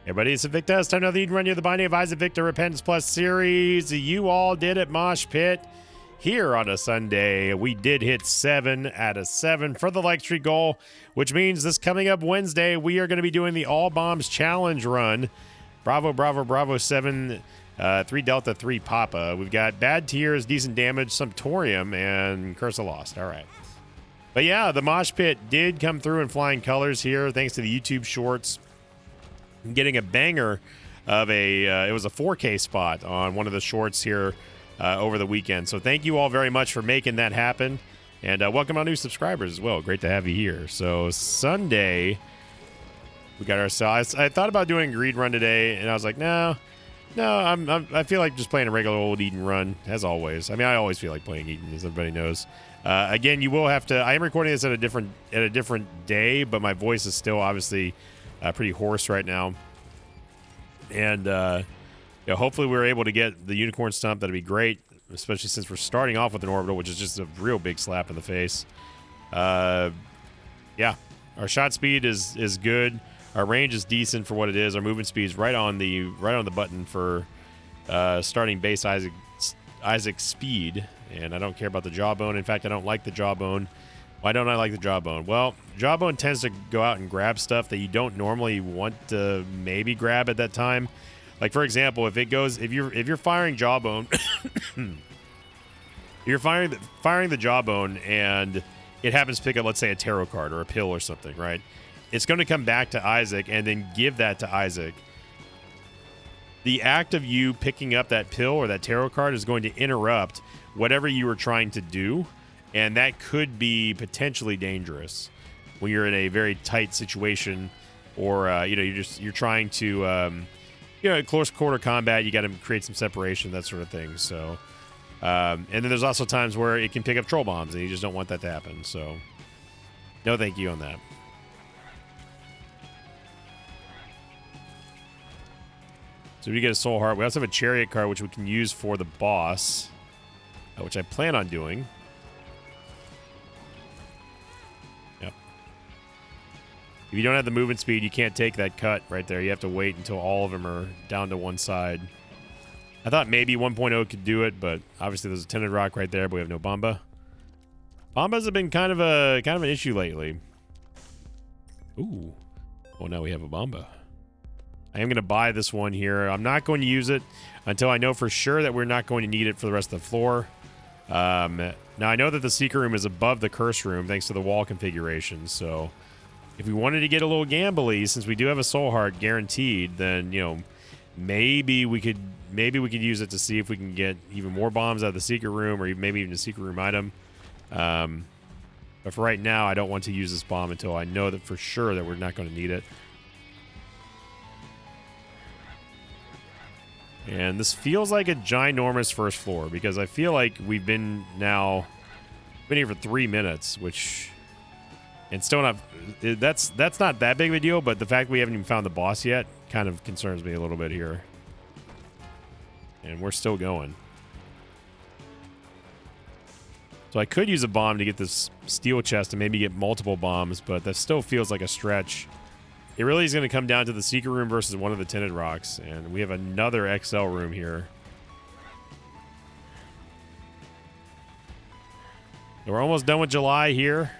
Everybody, it's Invicta. It's time to lead run you the Binding of Isaac Victor Repentance Plus series. You all did it, Mosh Pit. Here on a Sunday, we did hit 7 out of 7 for the like streak goal, which means this coming up Wednesday, we are going to be doing the All Bombs Challenge run. Bravo, bravo, bravo, 7, 3 Delta, 3 Papa. We've got Bad Tears, Decent Damage, Sumptorium, and Curse of Lost. All right. But yeah, the Mosh Pit did come through in flying colors here, thanks to the YouTube shorts. Getting a banger of it was a 4K spot on one of the shorts here over the weekend. So thank you all very much for making that happen. And welcome our new subscribers as well. Great to have you here. So Sunday, we got ourselves. I thought about doing a greed run today, and I was like, no, I feel like just playing a regular old Eden run, as always. I mean, I always feel like playing Eden, as everybody knows. Again, you will have to. I am recording this at a different day, but my voice is still obviously pretty hoarse right now. And hopefully we're able to get the Unicorn Stump. That'd be great, especially since we're starting off with an Orbital, which is just a real big slap in the face. Yeah, our shot speed is good. Our range is decent for what it is. Our movement speed is right on the button for starting base Isaac speed. And I don't care about the Jawbone. In fact, I don't like the Jawbone. Why don't I like the Jawbone? Well, Jawbone tends to go out and grab stuff that you don't normally want to maybe grab at that time. Like, for example, if you're firing Jawbone, you're firing the Jawbone, and it happens to pick up, let's say, a tarot card or a pill or something, right? It's going to come back to Isaac and then give that to Isaac. The act of you picking up that pill or that tarot card is going to interrupt whatever you were trying to do. And that could be potentially dangerous when you're in a very tight situation, or you're trying to close quarter combat. You got to create some separation, that sort of thing. So, and then there's also times where it can pick up troll bombs, and you just don't want that to happen. So, no, thank you on that. So we get a Soul Heart. We also have a Chariot card, which we can use for the boss, which I plan on doing. If you don't have the movement speed, you can't take that cut right there. You have to wait until all of them are down to one side. I thought maybe 1.0 could do it, but obviously there's a Tinted Rock right there, but we have no Bomba. Bombas have been kind of an issue lately. Ooh. Oh, now we have a Bomba. I am going to buy this one here. I'm not going to use it until I know for sure that we're not going to need it for the rest of the floor. Now, I know that the Secret Room is above the Curse Room thanks to the wall configuration, so if we wanted to get a little gambly, since we do have a Soul Heart guaranteed, then, maybe we could use it to see if we can get even more bombs out of the Secret Room, or maybe even a Secret Room item. But for right now, I don't want to use this bomb until I know that for sure that we're not going to need it. And this feels like a ginormous first floor, because I feel like we've been here for 3 minutes, which... And still not, that's not that big of a deal, but the fact we haven't even found the boss yet kind of concerns me a little bit here. And we're still going. So I could use a bomb to get this steel chest and maybe get multiple bombs, but that still feels like a stretch. It really is going to come down to the Secret Room versus one of the Tinted Rocks, and we have another XL room here. And we're almost done with July here.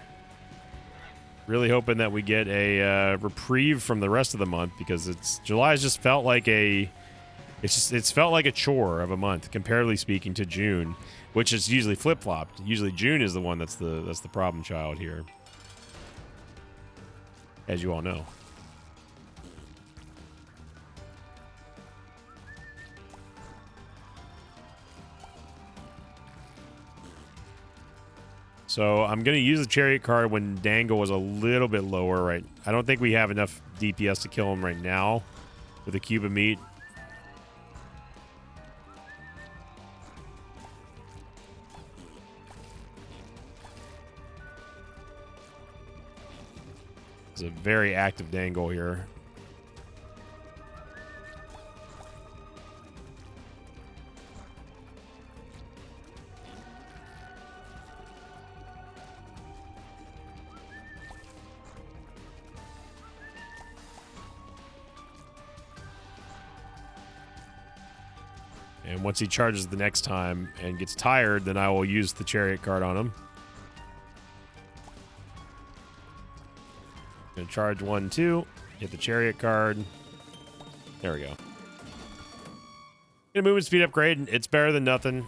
Really hoping that we get a reprieve from the rest of the month, because July's just felt like it's felt like a chore of a month, comparatively speaking, to June, which is usually flip-flopped. Usually June is the one that's the problem child here, as you all know. So I'm going to use the Chariot card when Dangle was a little bit lower, right? I don't think we have enough DPS to kill him right now with a cube of meat. It's a very active Dangle here. And once he charges the next time and gets tired, then I will use the chariot card on him. Gonna charge 1, 2. Get the chariot card. There we go. Gonna movement speed upgrade. It's better than nothing.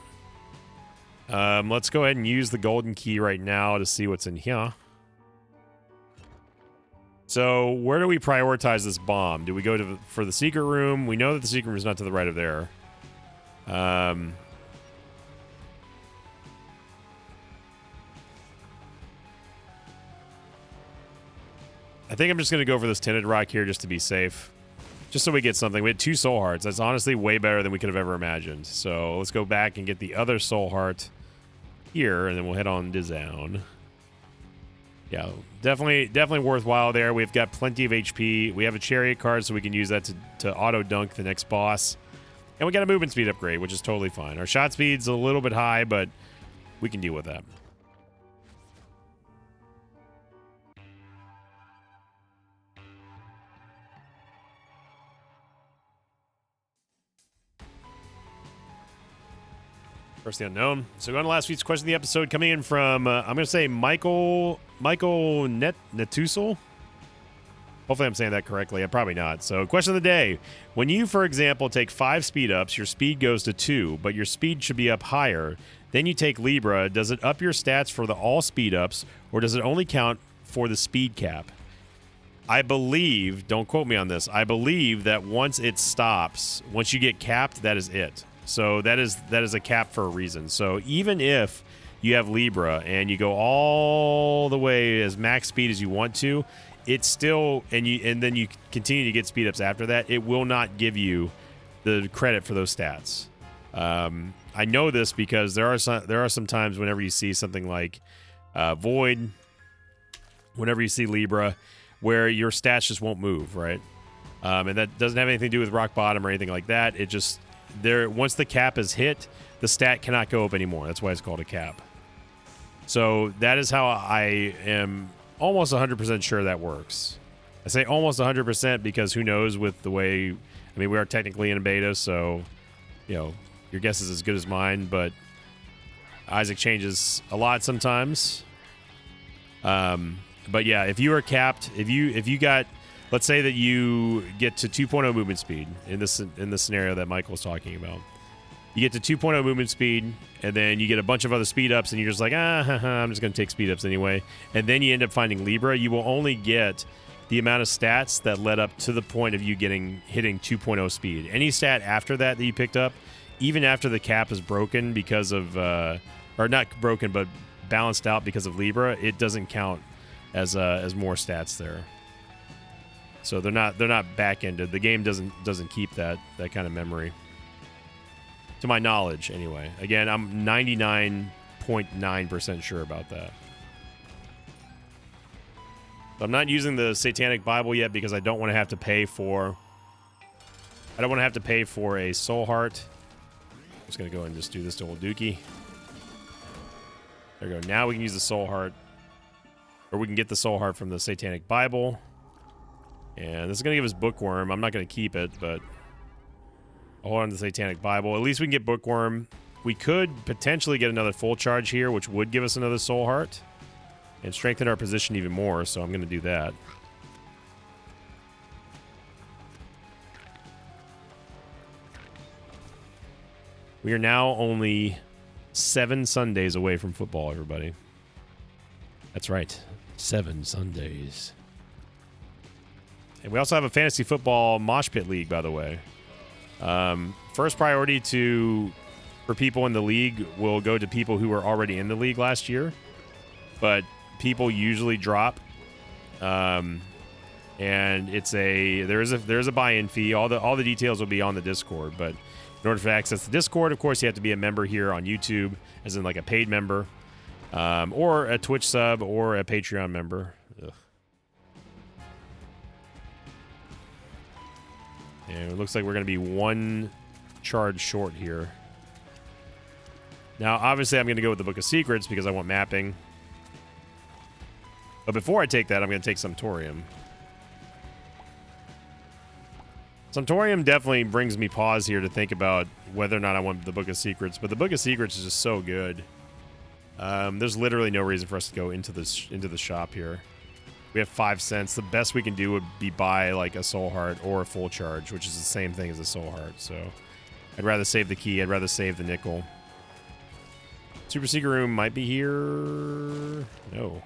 Let's go ahead and use the golden key right now to see what's in here. So where do we prioritize this bomb? Do we go for the secret room? We know that the secret room is not to the right of there. I think I'm just going to go for this tinted rock here just to be safe. Just so we get something. We had 2 soul hearts. That's honestly way better than we could have ever imagined. So let's go back and get the other soul heart here, and then we'll head on down. Yeah, definitely worthwhile there. We've got plenty of HP. We have a chariot card, so we can use that to auto-dunk the next boss. And we got a movement speed upgrade, which is totally fine. Our shot speed's a little bit high, but we can deal with that. First the unknown. So going to last week's question of the episode, coming in from, I'm going to say Michael Netusel. Hopefully I'm saying that correctly. I'm probably not. So question of the day. When you, for example, take 5 speed ups, your speed goes to 2, but your speed should be up higher. Then you take Libra. Does it up your stats for the all speed ups, or does it only count for the speed cap? I believe, don't quote me on this, I believe that once it stops, once you get capped, that is it. So that is a cap for a reason. So even if you have Libra and you go all the way as max speed as you want to, it's still, and then you continue to get speed ups after that, it will not give you the credit for those stats. I know this because there are some times whenever you see something like Void, whenever you see Libra, where your stats just won't move, right? And that doesn't have anything to do with rock bottom or anything like that. It just once the cap is hit, the stat cannot go up anymore. That's why it's called a cap. So that is how I am almost 100% sure that works. I say almost 100% because who knows with the way, I mean, we are technically in a beta, so, you know, your guess is as good as mine, but Isaac changes a lot sometimes. But yeah, if you are capped, if you got, let's say that you get to 2.0 movement speed in this scenario that Michael was talking about. You get to 2.0 movement speed, and then you get a bunch of other speed ups, and you're just like, I'm just going to take speed ups anyway. And then you end up finding Libra. You will only get the amount of stats that led up to the point of you hitting 2.0 speed. Any stat after that you picked up, even after the cap is broken because of, or not broken, but balanced out because of Libra, it doesn't count as more stats there. So they're not back-ended. The game doesn't keep that kind of memory. To my knowledge, anyway. Again, I'm 99.9% sure about that. I'm not using the Satanic Bible yet because I don't want to have to pay for a soul heart. I'm just going to go and just do this to old Dookie. There we go. Now we can use the soul heart. Or we can get the soul heart from the Satanic Bible. And this is going to give us Bookworm. I'm not going to keep it, but I'll hold on to the Satanic Bible. At least we can get Bookworm. We could potentially get another full charge here, which would give us another soul heart and strengthen our position even more, so I'm going to do that. We are now only 7 Sundays away from football, everybody. That's right. 7 Sundays. And we also have a fantasy football mosh pit league, by the way. First priority for people in the league will go to people who were already in the league last year, but people usually drop. And there is a buy-in fee. All the details will be on the Discord, but in order to access the Discord, of course, you have to be a member here on YouTube, as in like a paid member, or a Twitch sub, or a Patreon member. Ugh. And it looks like we're going to be 1 charge short here. Now, obviously, I'm going to go with the Book of Secrets because I want mapping. But before I take that, I'm going to take some Thorium. Suntorium definitely brings me pause here to think about whether or not I want the Book of Secrets, but the Book of Secrets is just so good. There's literally no reason for us to go into the shop here. We have 5 cents. The best we can do would be buy like a soul heart or a full charge, which is the same thing as a soul heart. So I'd rather save the key. I'd rather save the nickel. Super secret room might be here. No.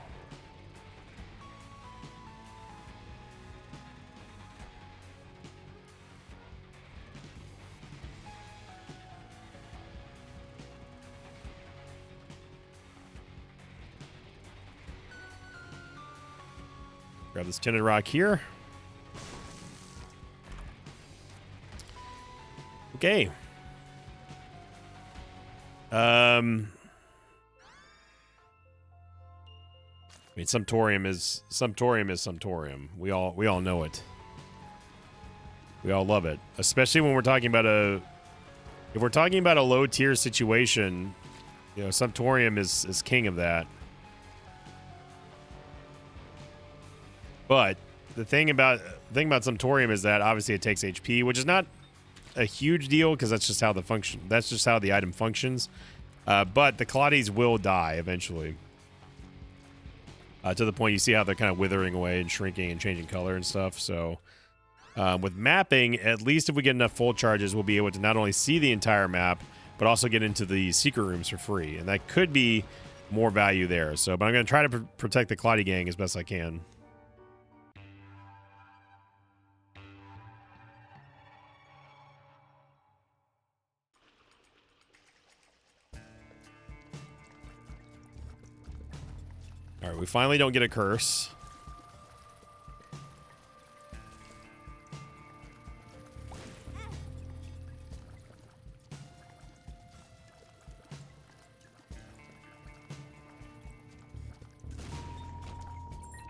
Grab this tinted rock here. Okay. I mean, Sumptorium is Sumptorium. We all know it. We all love it, especially when we're talking about if we're talking about a low tier situation. You know, Sumptorium is king of that. But the thing about Sumptorium is that obviously it takes HP, which is not a huge deal because that's just how the item functions. But the Claudies will die eventually. To the point you see how they're kind of withering away and shrinking and changing color and stuff. So with mapping, at least if we get enough full charges, we'll be able to not only see the entire map, but also get into the secret rooms for free. And that could be more value there. So, but I'm going to try to protect the Claudie gang as best I can. All right, we finally don't get a curse.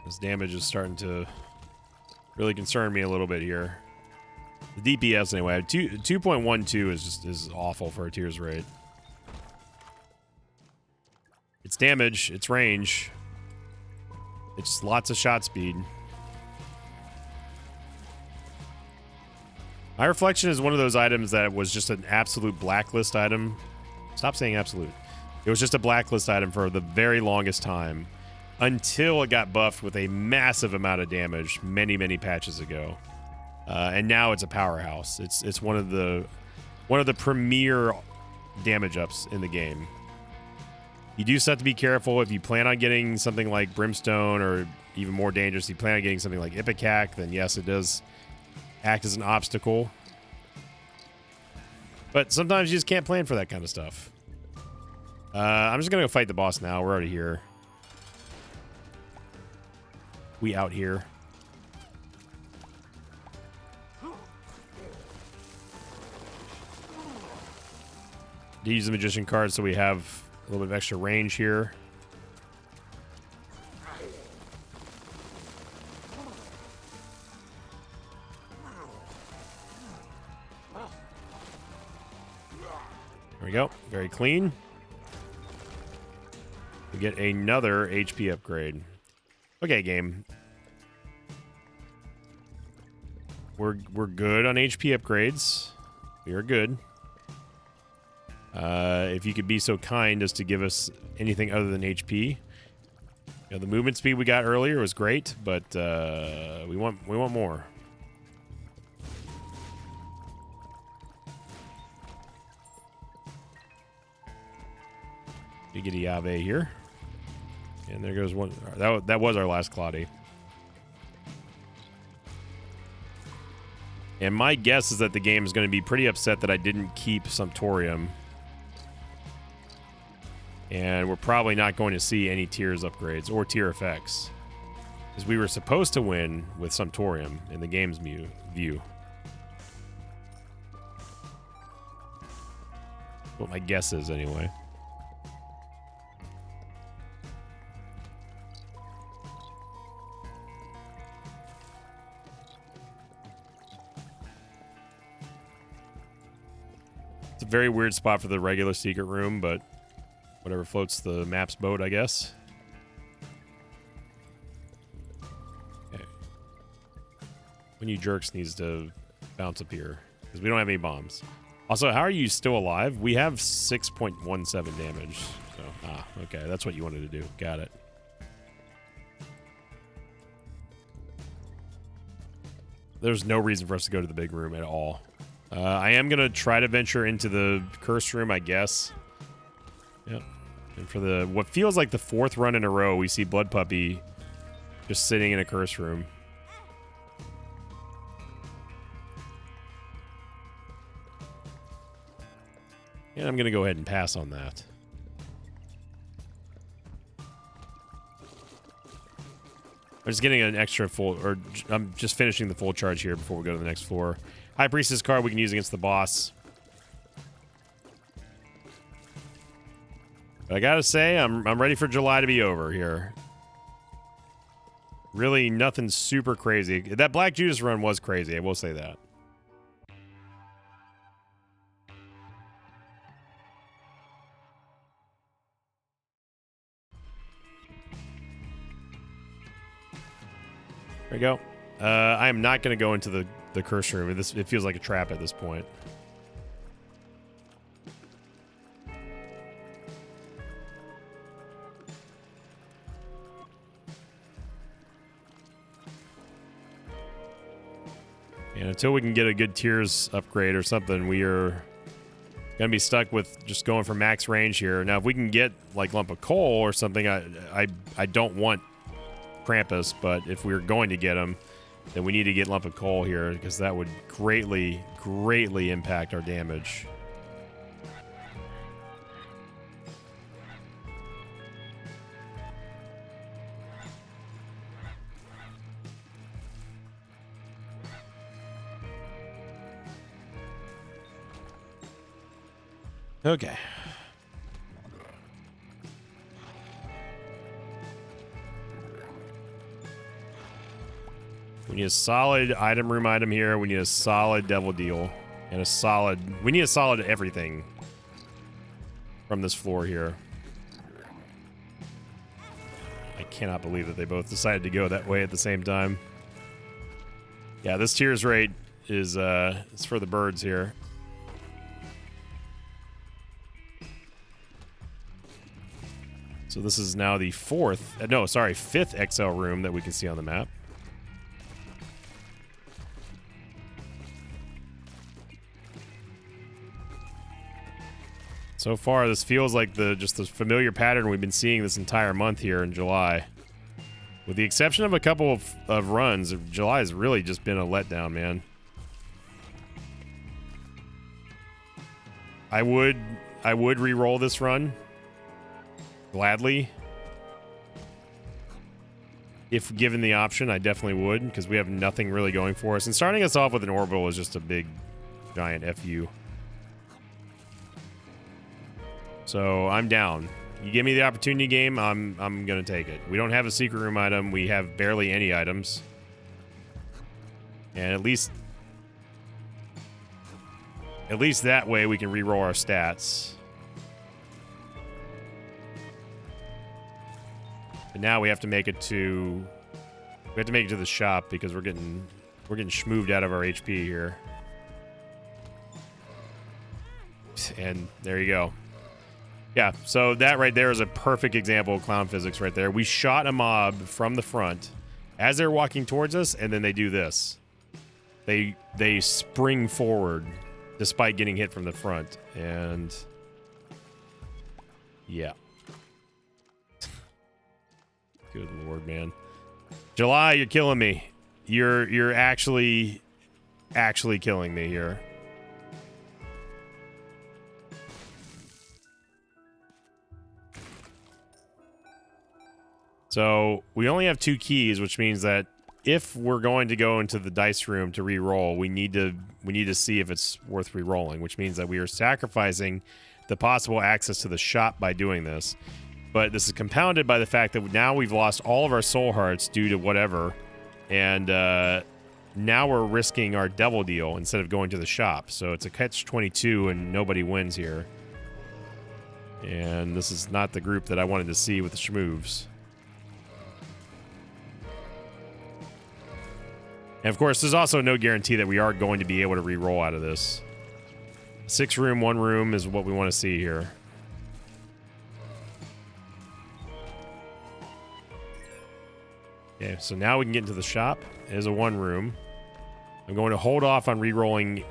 This damage is starting to really concern me a little bit here. The DPS anyway, 2.12 is awful for a tears rate. It's damage, it's range. It's lots of shot speed. My Reflection is one of those items that was just an absolute blacklist item. Stop saying absolute. It was just a blacklist item for the very longest time until it got buffed with a massive amount of damage many, many patches ago. And now it's a powerhouse. It's one of the premier damage ups in the game. You do have to be careful if you plan on getting something like Brimstone, or even more dangerous, you plan on getting something like Ipecac, then yes, it does act as an obstacle. But sometimes you just can't plan for that kind of stuff. I'm just going to go fight the boss now. We're already here. We out here. Use the Magician card so we have a little bit of extra range here. There we go. Very clean. We get another HP upgrade. Okay, game. We're good on HP upgrades. We are good. If you could be so kind as to give us anything other than HP. You know, the movement speed we got earlier was great, but we want more. Giggity Ave here. And there goes one. That was our last Claudie. And my guess is that the game is going to be pretty upset that I didn't keep Sumptorium. And we're probably not going to see any tiers upgrades or tier effects, because we were supposed to win with Sumptorium in the game's view. What my guess is, anyway. It's a very weird spot for the regular secret room, but whatever floats the map's boat, I guess. Okay. One of you jerks needs to bounce up here because we don't have any bombs. Also, how are you still alive? We have 6.17 damage. So, okay, that's what you wanted to do. Got it. There's no reason for us to go to the big room at all. I am going to try to venture into the curse room, I guess. Yep. And for the what feels like the 4th run in a row, we see Blood Puppy just sitting in a curse room. And I'm going to go ahead and pass on that. I'm just getting an extra full, or I'm just finishing the full charge here before we go to the next floor. High Priestess card we can use against the boss. But I gotta say, I'm ready for July to be over here. Really, nothing super crazy. That Black Judas run was crazy, I will say that. There we go. I am not going to go into the curse room. It feels like a trap at this point. And until we can get a good tiers upgrade or something, we are going to be stuck with just going for max range here. Now, if we can get like Lump of Coal or something, I don't want Krampus, but if we're going to get him, then we need to get Lump of Coal here because that would greatly, greatly impact our damage. Okay. We need a solid item room item here. We need a solid devil deal. And a solid... We need a solid everything from this floor here. I cannot believe that they both decided to go that way at the same time. Yeah, this tiers rate is it's for the birds here. So this is now the 5th XL room that we can see on the map. So far, this feels like just the familiar pattern we've been seeing this entire month here in July. With the exception of a couple of runs, July has really just been a letdown, man. I would re-roll this run. Gladly. If given the option, I definitely would, because we have nothing really going for us. And starting us off with an orbital is just a big, giant FU. So I'm down. You give me the opportunity game, I'm gonna take it. We don't have a secret room item. We have barely any items. And at least that way we can re-roll our stats. But now we have to make it to the shop because we're getting schmooved out of our HP here. And there you go. Yeah, so that right there is a perfect example of clown physics right there. We shot a mob from the front as they're walking towards us, and then they do this. They spring forward despite getting hit from the front, and yeah. Good lord, man. July, you're killing me. You're actually killing me here. So we only have 2 keys, which means that if we're going to go into the dice room to re-roll, we need to see if it's worth re-rolling, which means that we are sacrificing the possible access to the shop by doing this. But this is compounded by the fact that now we've lost all of our soul hearts due to whatever, and now we're risking our devil deal instead of going to the shop. So it's a catch-22 and nobody wins here. And this is not the group that I wanted to see with the schmooves. And of course, there's also no guarantee that we are going to be able to re-roll out of this. 6 room, 1 room is what we want to see here. Okay, so now we can get into the shop. It is a 1 room. I'm going to hold off on re-rolling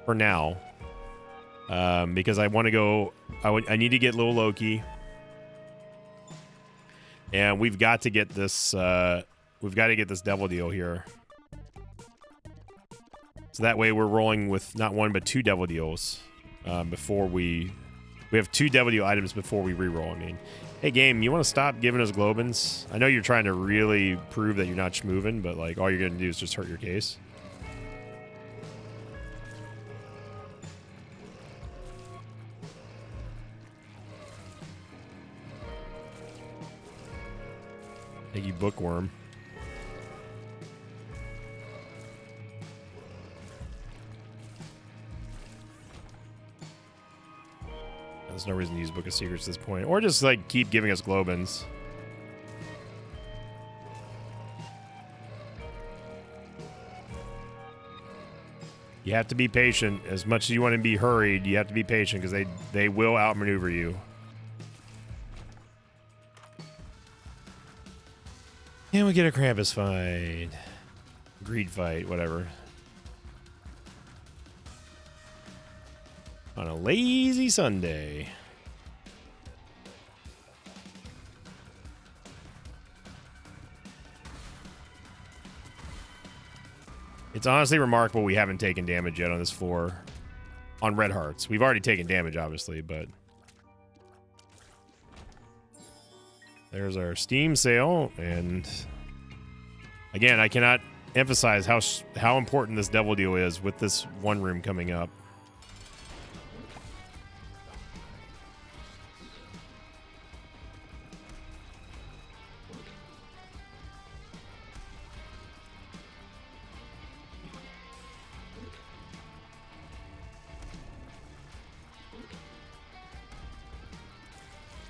for now. Because I want to go... I need to get Little Loki. And we've got to get this... we've got to get this Devil Deal here. So that way we're rolling with not 1 but 2 Devil Deals before we have 2 Devil Deal items before we re-roll. I mean, hey game, you want to stop giving us Globins? I know you're trying to really prove that you're not schmoving, but like all you're gonna do is just hurt your case. Thank you, Bookworm. There's no reason to use Book of Secrets at this point. Or just, like, keep giving us Globins. You have to be patient. As much as you want to be hurried, you have to be patient because they will outmaneuver you. And we get a Krampus fight. Greed fight, whatever. On a lazy Sunday. It's honestly remarkable we haven't taken damage yet on this floor. On Red Hearts. We've already taken damage, obviously, but... There's our Steam sale, and... Again, I cannot emphasize how important this Devil Deal is with this 1 room coming up.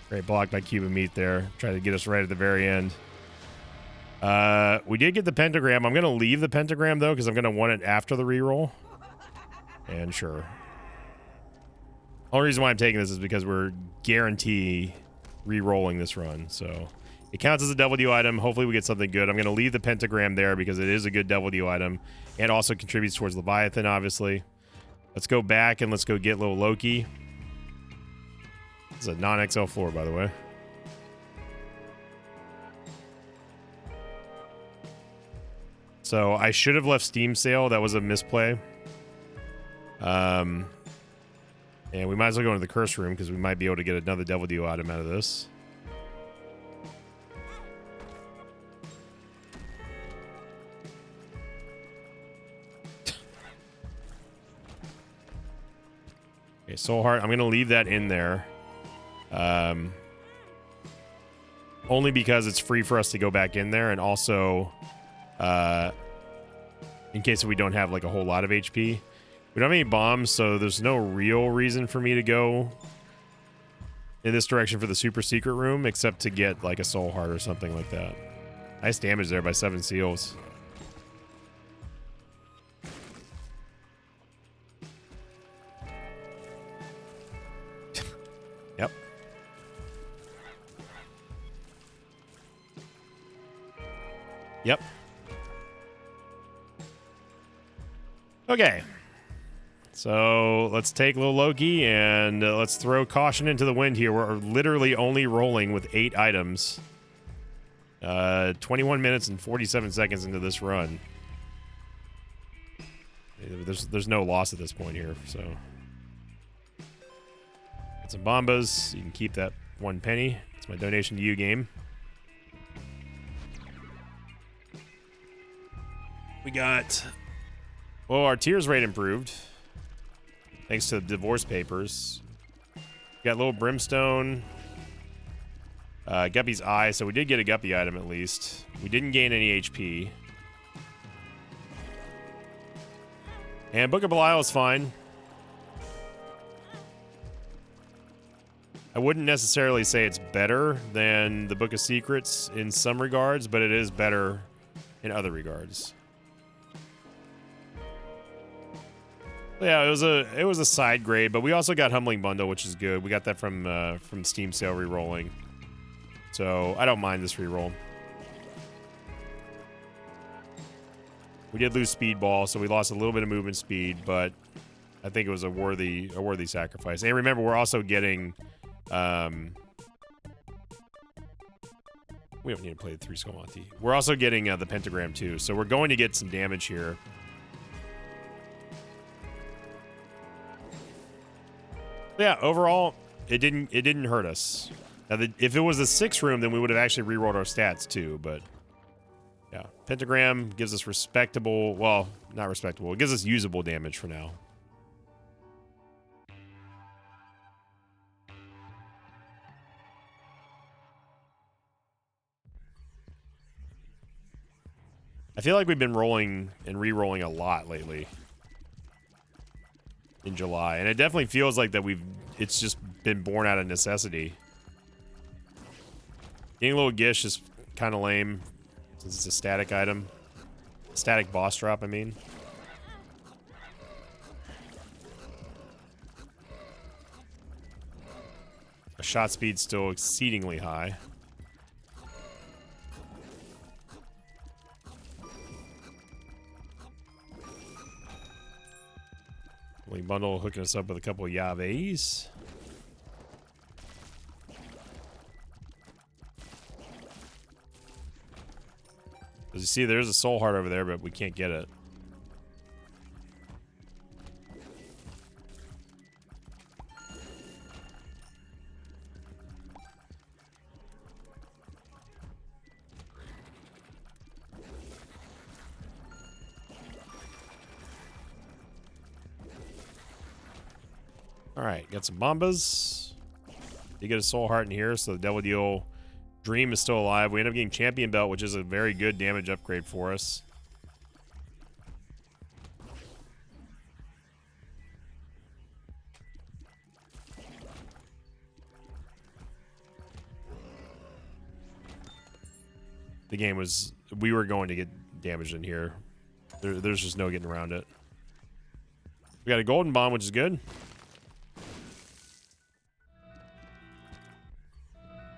Great block by Cuban Meat there. Trying to get us right at the very end. We did get the pentagram. I'm going to leave the pentagram, though, because I'm going to want it after the reroll. And sure. Only reason why I'm taking this is because we're guarantee re-rolling this run. So it counts as a Devil Deal item. Hopefully we get something good. I'm going to leave the pentagram there because it is a good Devil Deal item. And also contributes towards Leviathan, obviously. Let's go back and let's go get Little Loki. It's a non-XL floor, by the way. So I should have left Steam sale. That was a misplay. And we might as well go into the curse room because we might be able to get another Devil Deal item out of this. Okay, Soul Heart. I'm going to leave that in there. Only because it's free for us to go back in there, and also in case we don't have like a whole lot of HP. We don't have any bombs, so there's no real reason for me to go in this direction for the super secret room, except to get like a Soul Heart or something like that. Nice damage there by 7 seals. Yep. Yep. Okay. So let's take Little Loki and let's throw caution into the wind here. We're literally only rolling with 8 items. 21 minutes and 47 seconds into this run. There's no loss at this point here, so. Get some bombas. You can keep that 1 penny. It's my donation to you, game. We got... Well, our tears rate improved. Thanks to the divorce papers. We got Little Brimstone. Guppy's Eye, so we did get a Guppy item at least. We didn't gain any HP. And Book of Belial is fine. I wouldn't necessarily say it's better than the Book of Secrets in some regards, but it is better in other regards. Yeah, it was a side grade, but we also got Humbling Bundle, which is good. We got that from Steam sale re-rolling. So I don't mind this re-roll. We did lose Speedball, so we lost a little bit of movement speed, but I think it was a worthy sacrifice. And remember, we're also getting we don't need to play the 3 Skull Monty. We're also getting the Pentagram too, so we're going to get some damage here. Yeah, overall, it didn't hurt us. Now, if it was a 6 room, then we would have actually re-rolled our stats too, but yeah. Pentagram gives us respectable, well, not respectable, it gives us usable damage for now. I feel like we've been rolling and re-rolling a lot lately in July, and it definitely feels like that it's just been born out of necessity. Getting a little Gish is kind of lame since it's a static item. Static boss drop, I mean. A shot speed's still exceedingly high. Bundle hooking us up with a couple of Yaves. As you see, there's a soul heart over there, but we can't get it. Alright, got some Bombas. You get a soul heart in here, so the Devil Deal Dream is still alive. We end up getting Champion Belt, which is a very good damage upgrade for us. The game was... we were going to get damaged in here. There's just no getting around it. We got a Golden Bomb, which is good.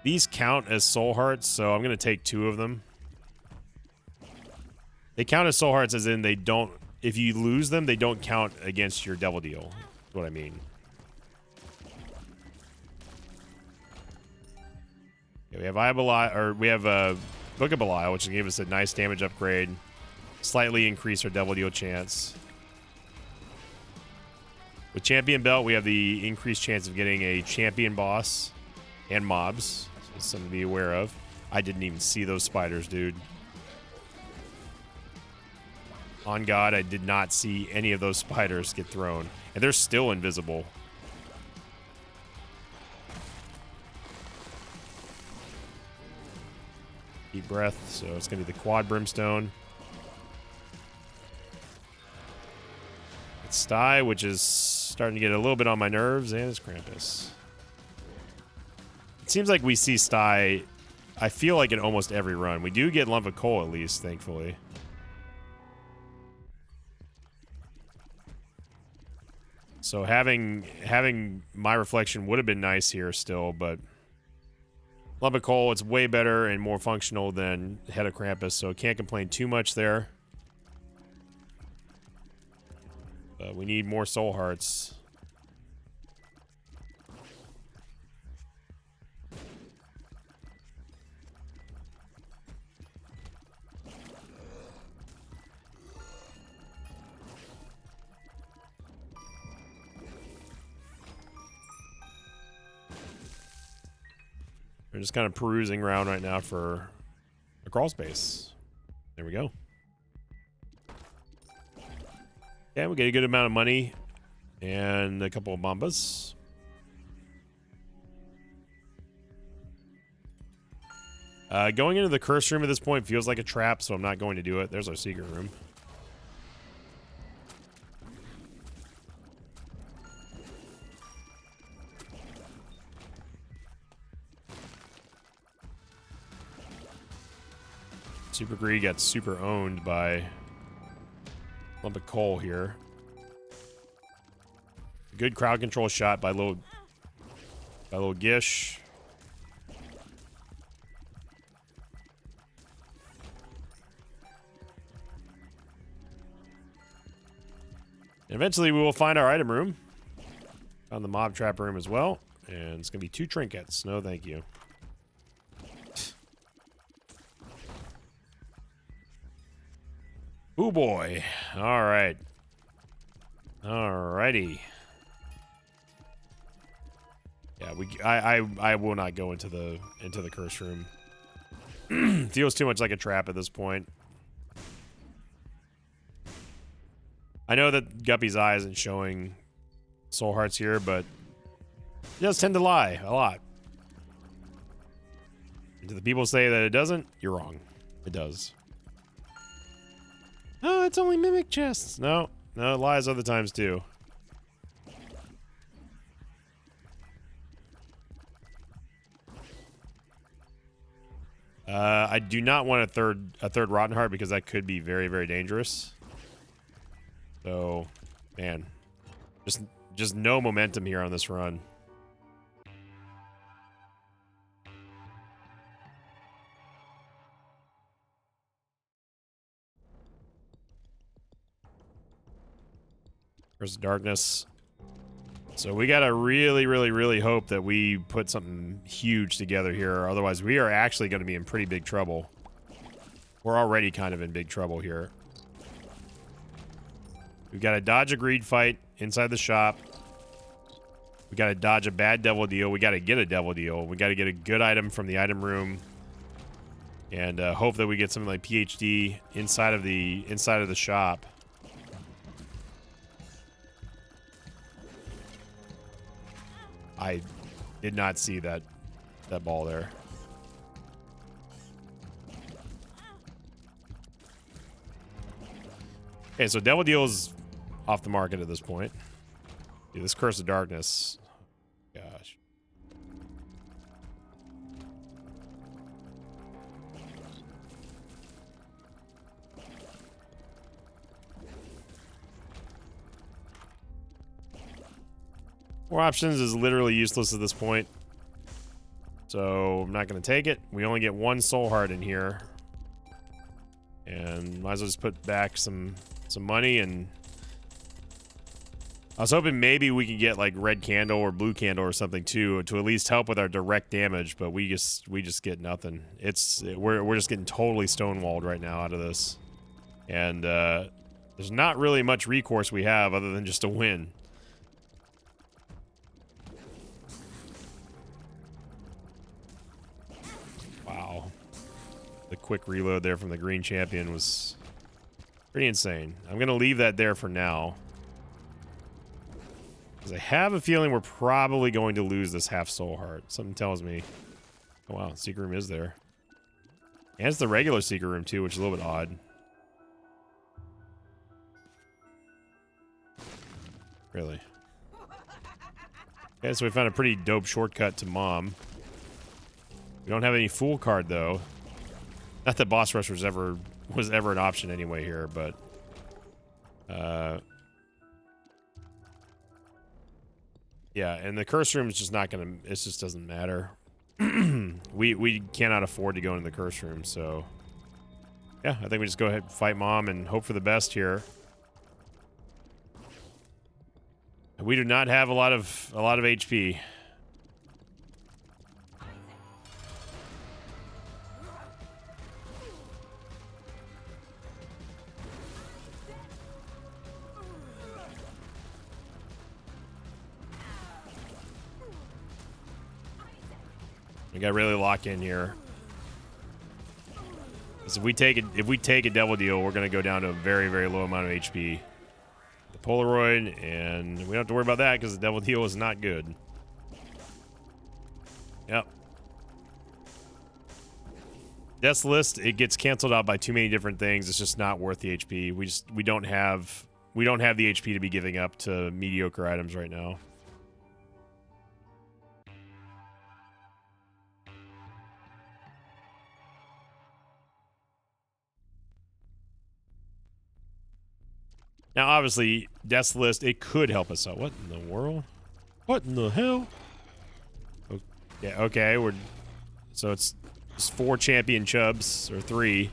These count as soul hearts, so I'm going to take 2 of them. They count as soul hearts as in they don't... if you lose them, they don't count against your Devil Deal. That's what I mean. Okay, we have Book of Belial, which gave us a nice damage upgrade. Slightly increase our Devil Deal chance. With Champion Belt, we have the increased chance of getting a Champion Boss and mobs. Something to be aware of. I didn't even see those spiders, dude. On God, I did not see any of those spiders get thrown. And they're still invisible. Deep breath, so it's going to be the Quad Brimstone. It's Sty, which is starting to get a little bit on my nerves, and it's Krampus. It seems like we see Sty, I feel like in almost every run. We do get Lump of Coal at least, thankfully. So having my reflection would have been nice here still, but Lump of Coal, it's way better and more functional than Head of Krampus, so can't complain too much there. But we need more soul hearts. We're just kind of perusing around right now for a crawl space. There we go. Yeah, we get a good amount of money and a couple of Bombas. Going into the curse room at this point feels like a trap, so I'm not going to do it. There's our secret room. Super Greed got super owned by Lump of Coal here. Good crowd control shot by little Gish. Eventually, we will find our item room. Found the mob trap room as well. And it's going to be 2 trinkets. No, thank you. Ooh, boy. All right. All righty. Yeah, I will not go into the curse room. Feels too much like a trap at this point. I know that Guppy's eye isn't showing soul hearts here, but it does tend to lie a lot. And to the people say that it doesn't, you're wrong. It does. Oh, it's only mimic chests. No, it lies other times too. I do not want a third Rotten Heart because that could be very, very dangerous. So, man, just no momentum here on this run. There's darkness. So we gotta really, really, really hope that we put something huge together here. Otherwise, we are actually going to be in pretty big trouble. We're already kind of in big trouble here. We've got to dodge a greed fight inside the shop. We got to dodge a bad devil deal. We got to get a devil deal. We got to get a good item from the item room. And hope that we get something like PhD inside of the shop. I did not see that ball there. Okay, so Devil Deal is off the market at this point. Dude, this Curse of Darkness. Gosh. More options is literally useless at this point. So I'm not going to take it. We only get 1 soul heart in here. And might as well just put back some money. And I was hoping maybe we could get like red candle or blue candle or something too to at least help with our direct damage, but we just get nothing. We're just getting totally stonewalled right now out of this. And there's not really much recourse we have other than just a win. Wow. The quick reload there from the green champion was pretty insane. I'm going to leave that there for now. Because I have a feeling we're probably going to lose this half soul heart. Something tells me. Oh wow, secret room is there. And it's the regular secret room too, which is a little bit odd. Really. Okay, so we found a pretty dope shortcut to Mom. We don't have any Fool card though. Not that Boss Rush was ever an option anyway here, but yeah, and the curse room is just not gonna. It just doesn't matter. we cannot afford to go into the curse room, so yeah, I think we just go ahead and fight Mom and hope for the best here. We do not have a lot of HP. We gotta really lock in here. Because if we take a devil deal, we're gonna go down to a very, very low amount of HP. The Polaroid, and we don't have to worry about that because the devil deal is not good. Yep. Death's List, it gets canceled out by too many different things. It's just not worth the HP. We don't have the HP to be giving up to mediocre items right now. Now, obviously, Death's List, it could help us out. What in the world? What in the hell? Yeah, okay, so it's 4 champion chubs, or 3,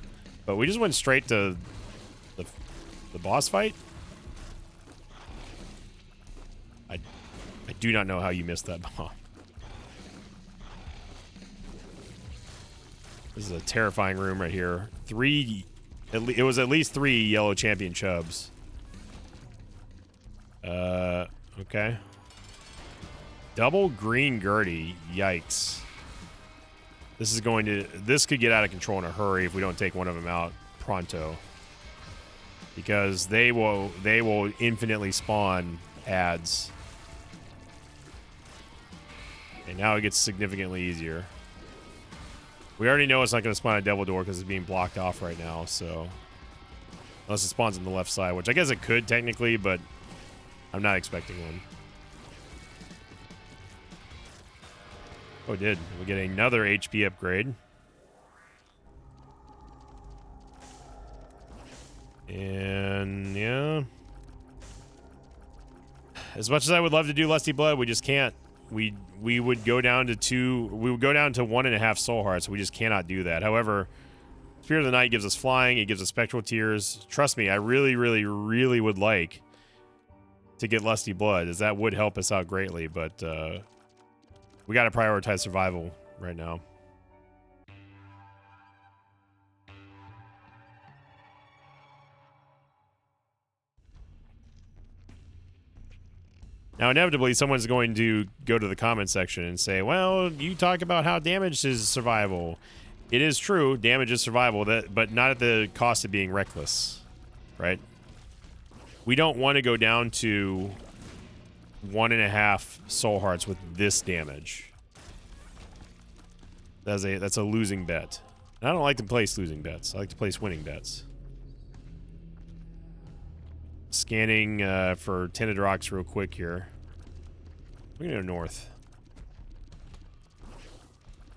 but we just went straight to the boss fight? I do not know how you missed that bomb. This is a terrifying room right here. It was at least 3 yellow champion chubs. Okay. Double green Gertie. Yikes. This could get out of control in a hurry if we don't take one of them out pronto. Because they will infinitely spawn ads. And now it gets significantly easier. We already know it's not going to spawn a devil door because it's being blocked off right now, so. Unless it spawns on the left side, which I guess it could technically, but I'm not expecting one. Oh, it did. We get another HP upgrade. And yeah. As much as I would love to do Lusty Blood, we just can't. We would go down to 2. We would go down to 1.5 soul hearts. We just cannot do that. However, Spear of the Night gives us flying. It gives us spectral tears. Trust me, I really, really, really would like to get Lusty Blood, as that would help us out greatly. But we got to prioritize survival right now. Now, inevitably, someone's going to go to the comment section and say, well, you talk about how damage is survival. It is true, damage is survival, but not at the cost of being reckless, right? We don't want to go down to 1.5 soul hearts with this damage. That's a losing bet. And I don't like to place losing bets. I like to place winning bets. Scanning for Tenedrox real quick here. We're going to go north.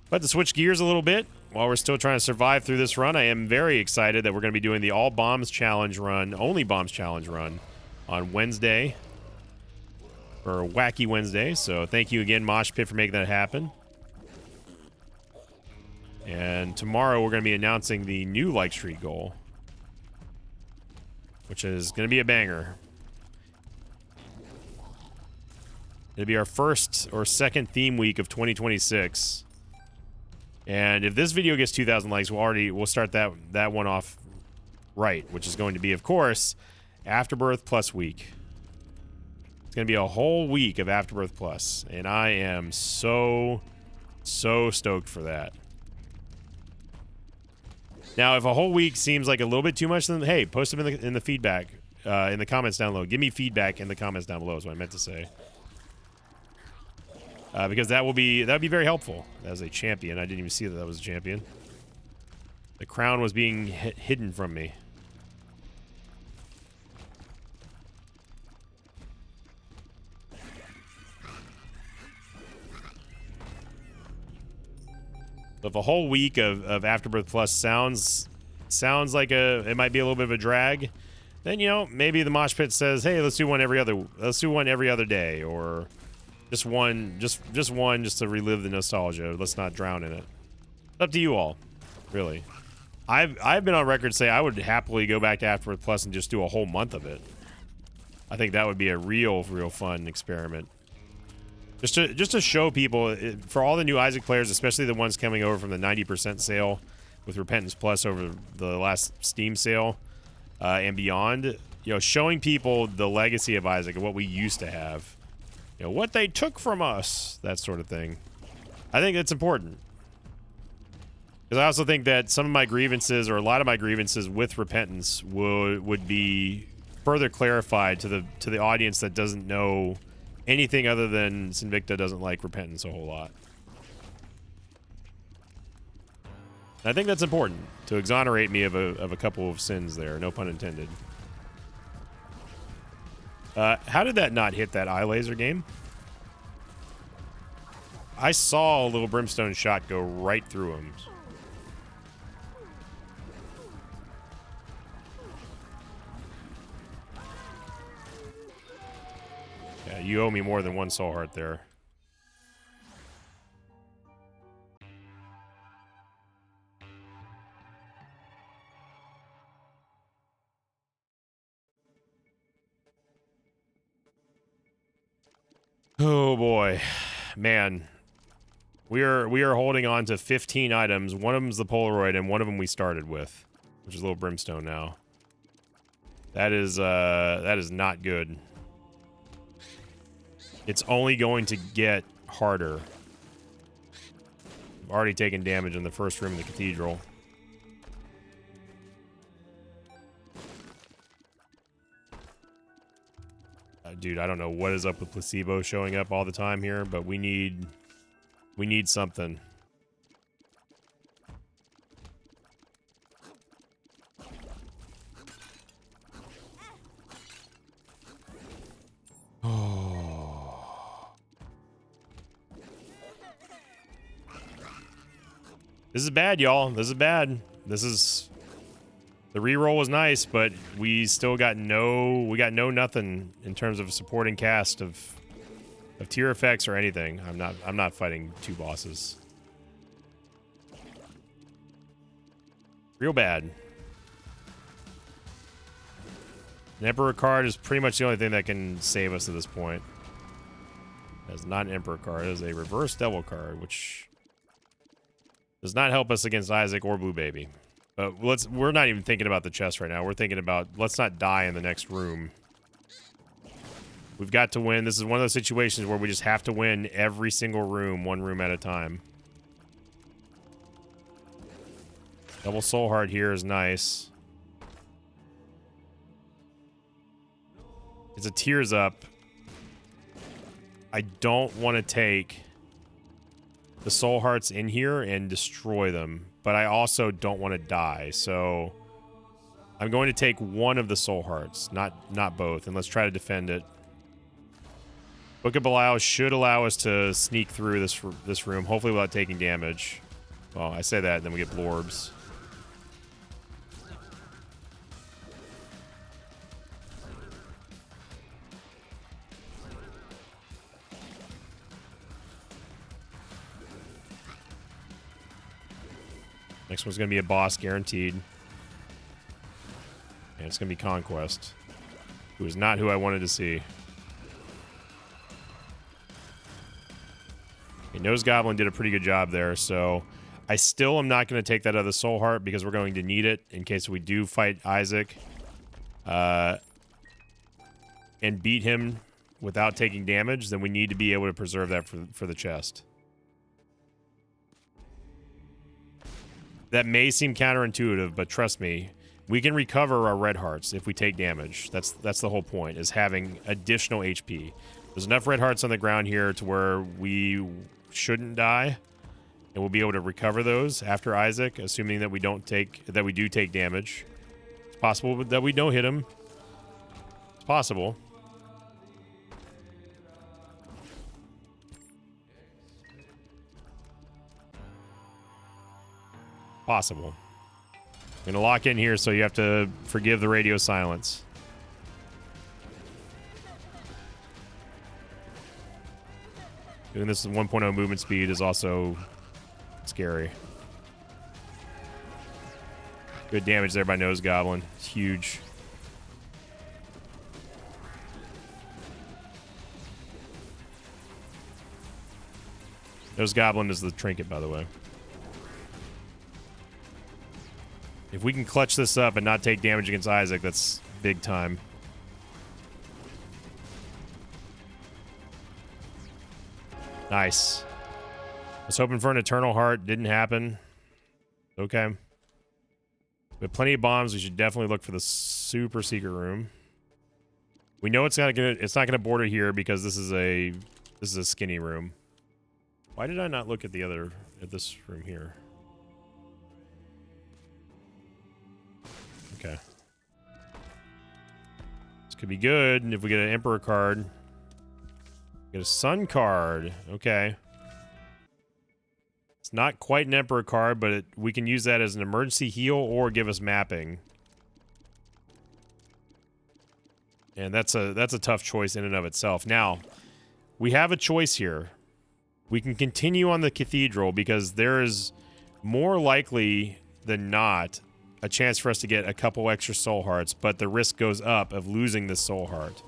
But to switch gears a little bit, while we're still trying to survive through this run, I am very excited that we're going to be doing the All Bombs Challenge run, only Bombs Challenge run, on Wednesday. For Wacky Wednesday. So thank you again, Mosh Pit, for making that happen. And tomorrow we're going to be announcing the new like streak goal, which is going to be a banger. It'll be our first or second theme week of 2026. And if this video gets 2,000 likes, we'll start that one off right, which is going to be, of course, Afterbirth Plus week. It's going to be a whole week of Afterbirth Plus, and I am so stoked for that. Now, if a whole week seems like a little bit too much, then hey, post them in the feedback, in the comments down below. Give me feedback in the comments down below is what I meant to say. Because that would be very helpful as a champion. I didn't even see that was a champion. The crown was being hidden from me. So if a whole week of Afterbirth Plus sounds like it might be a little bit of a drag, then maybe the Mosh Pit says, hey, let's do one every other day, or just one just to relive the nostalgia. Let's not drown in it. It's up to you all, really. I've been on record say I would happily go back to Afterbirth Plus and just do a whole month of it. I think that would be a real fun experiment. Just to show people, for all the new Isaac players, especially the ones coming over from the 90% sale with Repentance Plus over the last Steam sale and beyond, showing people the legacy of Isaac and what we used to have, what they took from us, that sort of thing. I think that's important. Because I also think that some of my grievances, or a lot of my grievances with Repentance, would be further clarified to the audience that doesn't know anything other than Sinvicta doesn't like Repentance a whole lot. I think that's important, to exonerate me of a couple of sins there, no pun intended. How did that not hit that eye laser game? I saw a little brimstone shot go right through him. You owe me more than one soul heart there. Oh boy, man, we are holding on to 15 items. One of them's the Polaroid, and one of them we started with, which is a little brimstone now. That is not good. It's only going to get harder. I've already taken damage in the first room of the cathedral. Dude, I don't know what is up with placebo showing up all the time here, but we need something. Oh. This is bad, y'all. This is bad. This is... The reroll was nice, but we still got nothing in terms of supporting cast of tier effects or anything. I'm not fighting two bosses. Real bad. An Emperor card is pretty much the only thing that can save us at this point. That's not an Emperor card. It is a reverse Devil card, which does not help us against Isaac or Blue Baby. But we're not even thinking about the chest right now. We're thinking about, let's not die in the next room. We've got to win. This is one of those situations where we just have to win every single room, one room at a time. Double soul heart here is nice. It's a tears up. I don't want to take the soul hearts in here and destroy them, but I also don't want to die, so I'm going to take one of the soul hearts, not both, and let's try to defend it. Book of Belial should allow us to sneak through this room, hopefully without taking damage. Well, I say that, and then we get Blorbs. Next one's going to be a boss, guaranteed. And it's going to be Conquest, who is not who I wanted to see. Okay, Nose Goblin did a pretty good job there, so I still am not going to take that other soul heart because we're going to need it in case we do fight Isaac. And beat him without taking damage, then we need to be able to preserve that for the chest. That may seem counterintuitive, but trust me, we can recover our red hearts if we take damage. That's the whole point, is having additional HP. There's enough red hearts on the ground here to where we shouldn't die, and we'll be able to recover those after Isaac, assuming that we do take damage. It's possible that we don't hit him. It's possible. Possible. I'm gonna lock in here, so you have to forgive the radio silence. Doing this with 1.0 movement speed is also scary. Good damage there by Nose Goblin. It's huge. Nose Goblin is the trinket, by the way. If we can clutch this up and not take damage against Isaac, that's big time. Nice. I was hoping for an Eternal Heart. Didn't happen. Okay. We have plenty of bombs. We should definitely look for the super secret room. We know it's not gonna border here because this is a skinny room. Why did I not look at this room here? Okay. This could be good, and if we get an Emperor card. Get a Sun card. Okay. It's not quite an Emperor card, but we can use that as an emergency heal or give us mapping. And that's a tough choice in and of itself. Now, we have a choice here. We can continue on the cathedral because there is more likely than not a chance for us to get a couple extra soul hearts, but the risk goes up of losing this soul heart.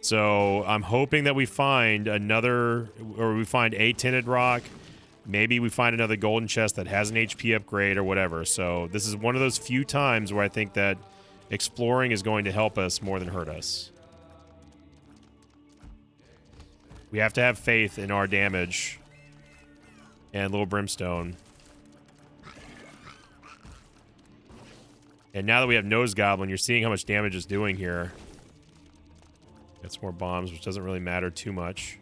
So I'm hoping that we find another, or we find a tinted rock. Maybe we find another golden chest that has an HP upgrade or whatever. So this is one of those few times where I think that exploring is going to help us more than hurt us. We have to have faith in our damage and little brimstone. And now that we have Nose Goblin, you're seeing how much damage it's doing here. Got some more bombs, which doesn't really matter too much.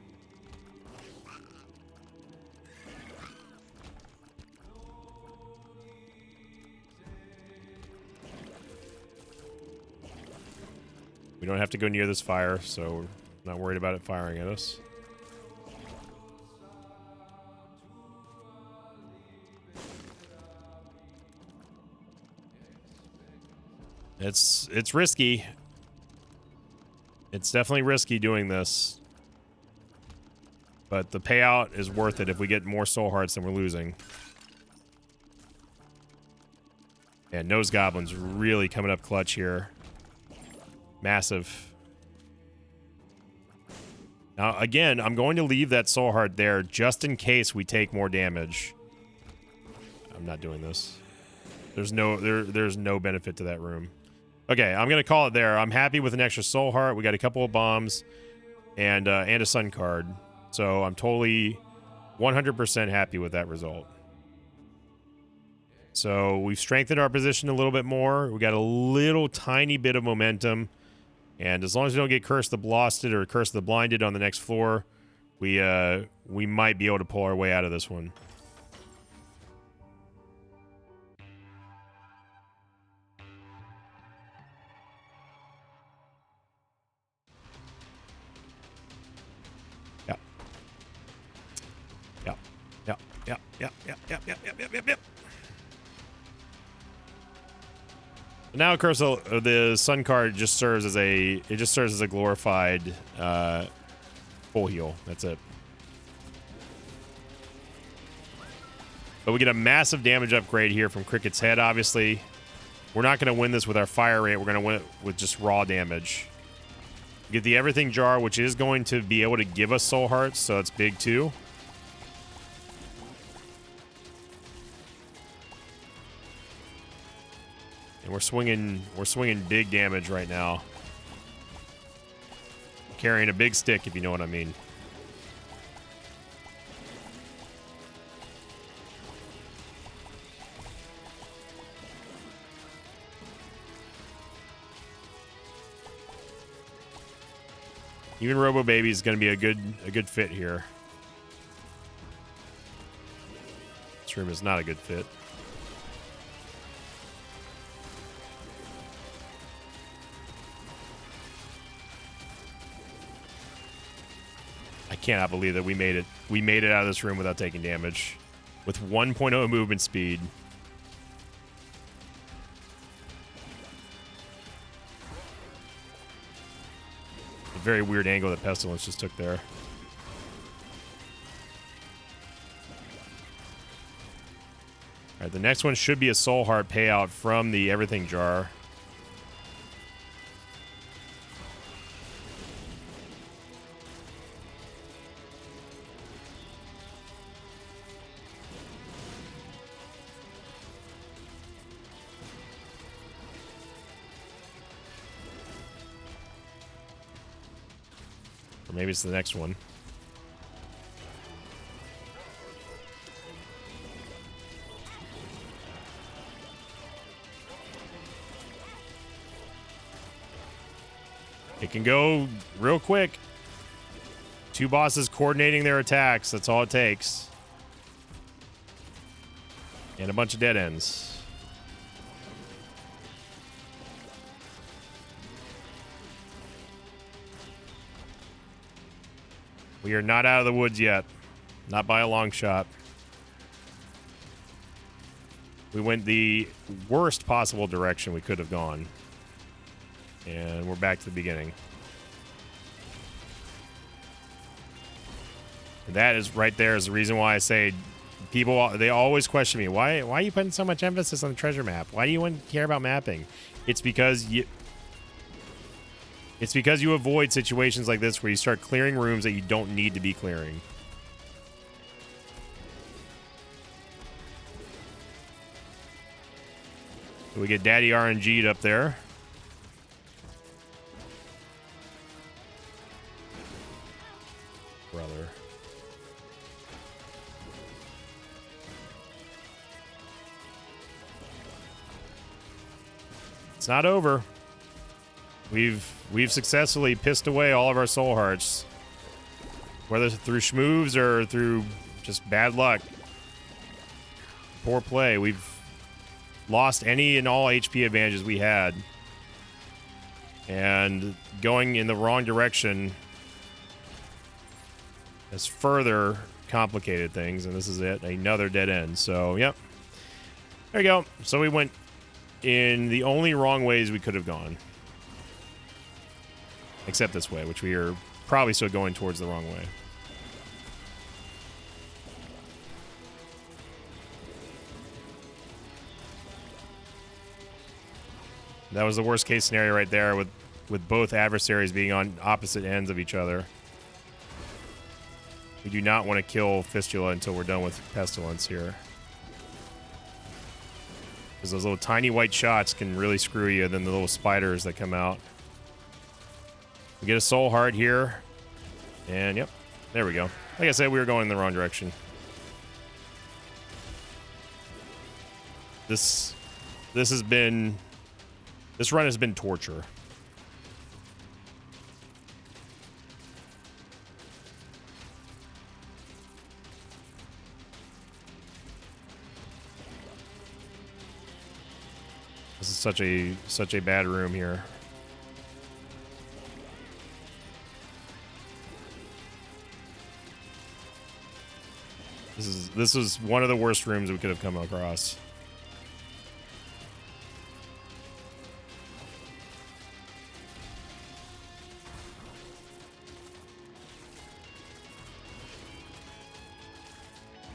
We don't have to go near this fire, so we're not worried about it firing at us. It's risky. It's definitely risky doing this. But the payout is worth it if we get more soul hearts than we're losing. And Nose Goblin's really coming up clutch here. Massive. Now, again, I'm going to leave that soul heart there just in case we take more damage. I'm not doing this. There's no benefit to that room. Okay, I'm going to call it there. I'm happy with an extra soul heart. We got a couple of bombs and a sun card. So I'm totally 100% happy with that result. So we've strengthened our position a little bit more. We got a little tiny bit of momentum. And as long as we don't get Curse the Blasted or Curse the Blinded on the next floor, we might be able to pull our way out of this one. Yep. Now, of course, the sun card just serves as a glorified full heal. That's it. But we get a massive damage upgrade here from Cricket's Head. Obviously, we're not going to win this with our fire rate. We're going to win it with just raw damage. We get the Everything Jar, which is going to be able to give us soul hearts, so it's big too. And we're swinging big damage right now. Carrying a big stick, if you know what I mean. Even Robo Baby is going to be a good fit here. This room is not a good fit. I cannot believe that we made it. We made it out of this room without taking damage. With 1.0 movement speed. A very weird angle that Pestilence just took there. Alright, the next one should be a Soul Heart payout from the Everything Jar. Maybe it's the next one. It can go real quick. Two bosses coordinating their attacks. That's all it takes. And a bunch of dead ends. We are not out of the woods yet. Not by a long shot. We went the worst possible direction we could have gone. And we're back to the beginning. And that is right there is the reason why I say people, they always question me, why are you putting so much emphasis on the treasure map? Why do you care about mapping? It's because you avoid situations like this where you start clearing rooms that you don't need to be clearing. So we get Daddy RNG'd up there. Brother. It's not over. We've successfully pissed away all of our soul hearts, whether through schmoves or through just bad luck, poor play. We've lost any and all HP advantages we had, and going in the wrong direction has further complicated things. And this is it, another dead end. So yep, there you go. So we went in the only wrong ways we could have gone. Except this way, which we are probably still going towards the wrong way. That was the worst case scenario right there with both adversaries being on opposite ends of each other. We do not want to kill Fistula until we're done with Pestilence here. Because those little tiny white shots can really screw you, than the little spiders that come out. We get a soul heart here. And yep, there we go. Like I said, we were going in the wrong direction. This run has been torture. This is such a bad room here. This is one of the worst rooms we could have come across.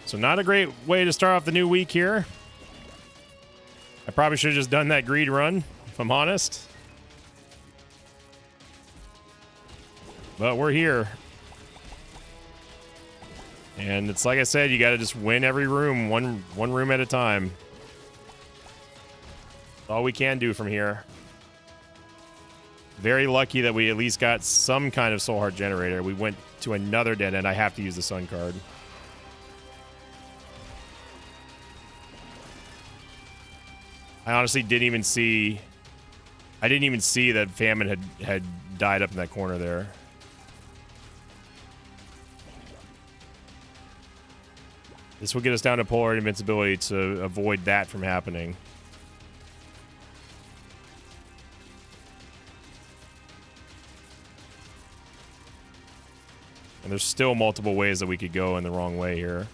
So not a great way to start off the new week here. I probably should have just done that greed run, if I'm honest. But we're here. And it's like I said, you got to just win every room, one room at a time. That's all we can do from here. Very lucky that we at least got some kind of soul heart generator. We went to another dead end. I have to use the sun card. I honestly didn't even see... I didn't even see that Famine had died up in that corner there. This will get us down to Polar Invincibility to avoid that from happening. And there's still multiple ways that we could go in the wrong way here.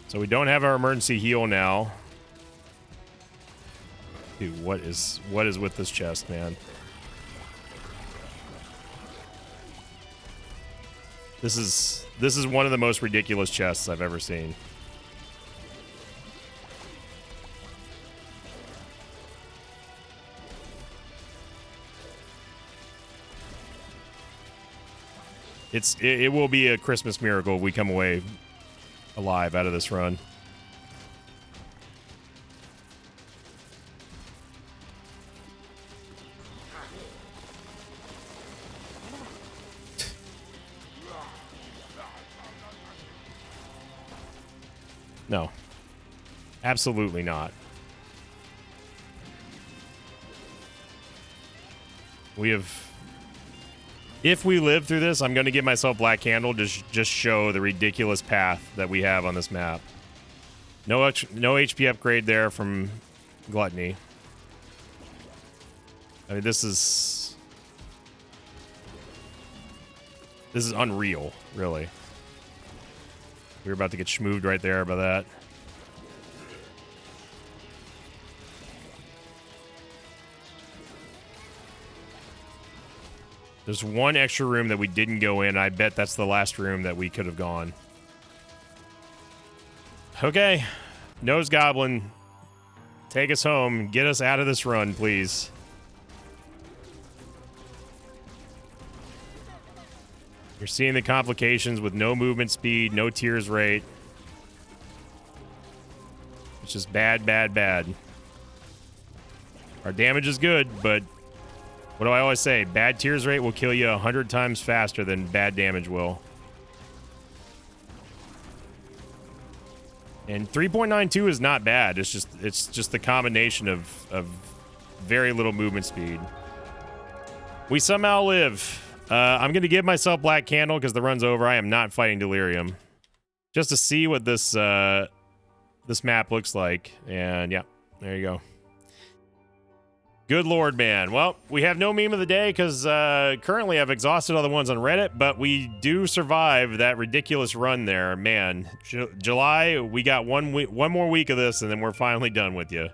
So we don't have our emergency heal now. Dude, what is with this chest, man? This is one of the most ridiculous chests I've ever seen. It will be a Christmas miracle if we come away alive out of this run. No. Absolutely not. We have... If we live through this, I'm going to give myself Black Candle to just show the ridiculous path that we have on this map. No HP upgrade there from Gluttony. I mean, this is... This is unreal, really. We were about to get schmooved right there by that. There's one extra room that we didn't go in. I bet that's the last room that we could have gone. Okay. Nose Goblin. Take us home. Get us out of this run, please. You're seeing the complications with no movement speed, no tears rate. It's just bad, bad, bad. Our damage is good, but what do I always say? Bad tears rate will kill you 100 times faster than bad damage will. And 3.92 is not bad. It's just the combination of very little movement speed. We somehow live. I'm going to give myself Black Candle because the run's over. I am not fighting Delirium. Just to see what this this map looks like. And yeah, there you go. Good Lord, man. Well, we have no meme of the day because currently I've exhausted all the ones on Reddit, but we do survive that ridiculous run there. Man, July, we got one more week of this, and then we're finally done with you.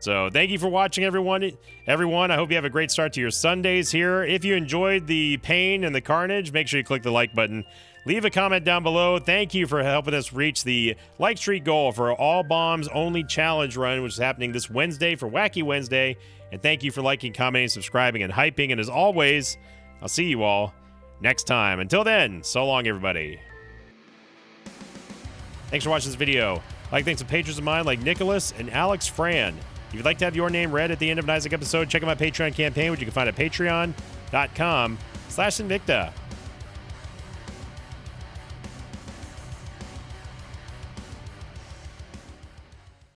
So thank you for watching, everyone. I hope you have a great start to your Sundays here. If you enjoyed the pain and the carnage, make sure you click the like button. Leave a comment down below. Thank you for helping us reach the like streak goal for All Bombs Only Challenge Run, which is happening this Wednesday for Wacky Wednesday. And thank you for liking, commenting, subscribing, and hyping. And as always, I'll see you all next time. Until then, so long, everybody. Thanks for watching this video. I'd like to thank some patrons of mine like Nicholas and Alex Fran. If you'd like to have your name read at the end of an Isaac episode, check out my Patreon campaign, which you can find at patreon.com/Sinvicta.